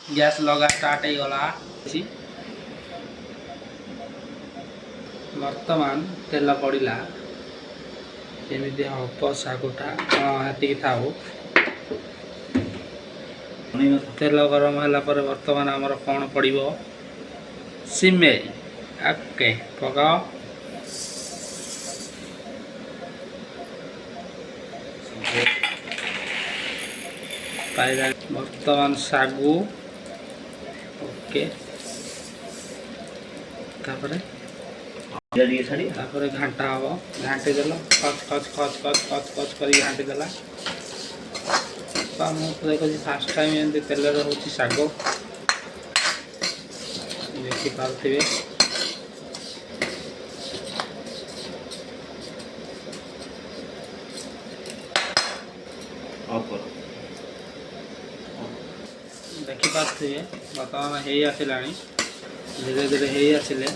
gas लगा start हो गला बर्तमान तेल पड़ा केमी हम शागुटा हाँ थाऊ तेल गरम है बर्तमान आमर कौन पड़ो सिमेई ओके पकाओ बर्तमान सागु ओके घाटा हम घाटी देल खच खच खच खच खच खच कर घाटी देला मुझे फास्ट टाइम एमती तेल हो शाग देखिपे देखिपे बर्तमान हो आसला धीरे धीरे हो आसिले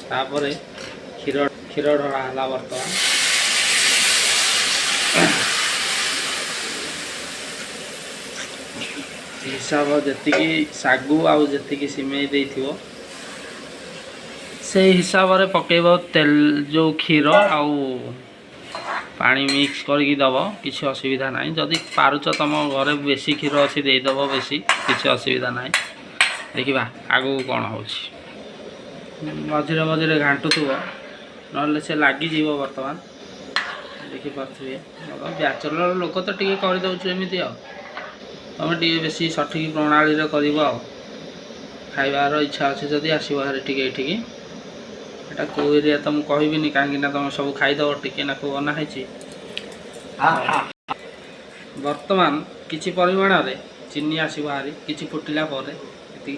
तापर क्षीर क्षीर ढड़ा है बर्तमान हिसाब जी सागु आउ जी सिमेई दे से हिसाब रे पकेब तेल जो क्षीर आउ पानी मिक्स करके दब किसी असुविधा ना जदि पारुच तुम घर बेसी क्षीर अच्छी देदब बेसी किसी असुविधा ना देखा आगू कौन हो मझे मझे घाटुव ना से लगिज बर्तमान देखिपे बैचलर लोक तो टे करदे तुम टे बेसी सठिक प्रणाली कर खाइबार इच्छा अच्छे जदि आसो टे ये एटा कौ एरिया तो मुझे कहबी कहीं तुम सब खाईदब टे ना को बनाई बर्तमान किसी परिमाण रे चीनी आसो हारी कि फुटिला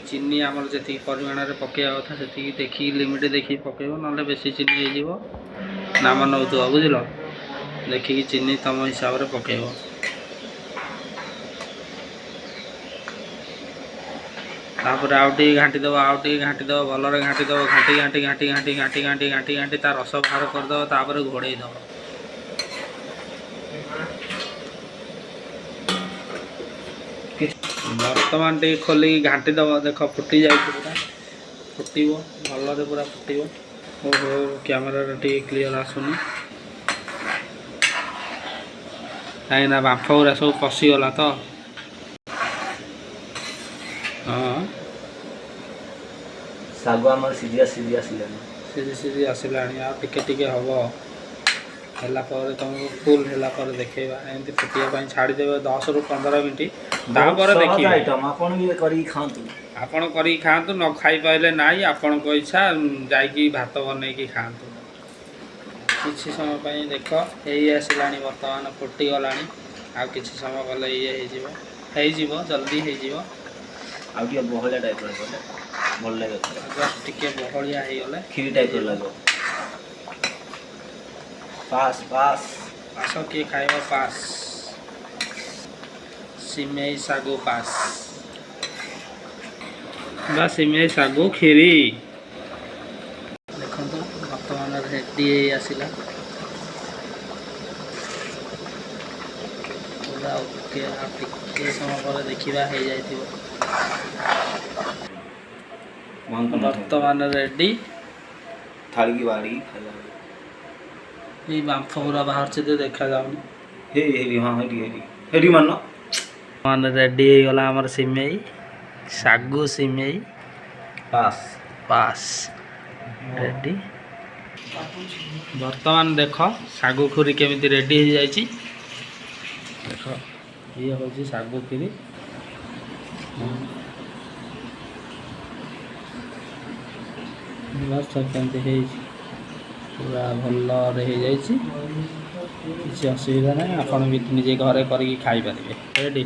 चीनी आमर जी परिमाण में पकड़ा कथा से देखी लिमिट देखी पकेब ना बेसी चीनी हो नाम नौ बुझल देखिकी चीनी तुम हिसाब से पकेब तापर आउ टे घाटीदेव आउ टे घाटीदेव भलरे घाटीदेव घाटी घाटी घाटी घाटी घाटी घाटी घाटी घाटी तार रस बाहर करदेव तापर घोड़ेदेव बर्तमान टे खोलिकी घाटीदेव देख फुटी जा फुटब भलरे पूरा फुटब ओहो कैमेरा टे क्लीयर आसुनी कहीं बांफ गुरा सब पशिगला तो हाँ सागु आमर सीधी सीधी आसिलानी सीधी सीधी आसला टिके हम है तुमको फुल है देखा एमती फुटिया छाड़देवे 10 ରୁ 15 मिनट तापर देखिए आइटम आपन भी करी खातु आपन करी खातु न खाई पाइले नाई आपन को इच्छा जाइकी भात बनैकी खातु किसी समय पर देख यही आसला बर्तमान फुटी गला आ किसी समय गले ये हो जल्दी हो बहलिया टाइप भल लगे जस्ट टिके बहलिया हो गले खीर टाइप लगे पास पास आस किए खाइबा पास सिमेई सागु पास बा सिमेई सागु खीरी देखो बर्तमान रेडी आसला पूरा ओके टिके समय पर देखा हो जाए बर्तमान रेडी थाली की बाड़ी ये बांफ गुरा बाहर से तो देखा जाऊनी हेरी हाँ हेरी मान मान रेडी हो गला आमर सिमेई सागु सिमेई पास पास रेडी बर्तमान देख सागु खुरी केमिति रेडी हो जाइए देख ये हूँ सागु खीरी बस केमती पूरा भल हो जाए किसी असुविधा ना आपन भी निजे घरे करके खाई पारे रेडी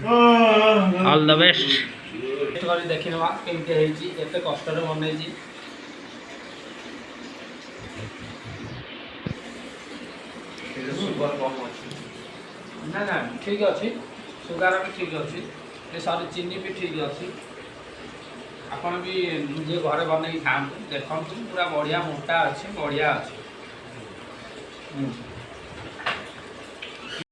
ऑल द बेस्ट देखी ना केमती एत कष्ट बन ना ना ठीक अच्छे सुगार भी ठीक अच्छे सॉरी चीनी भी ठीक अच्छे आपन भी निजे घरे बन खाते देखते पूरा बढ़िया मोटा अच्छे बढ़िया अच्छे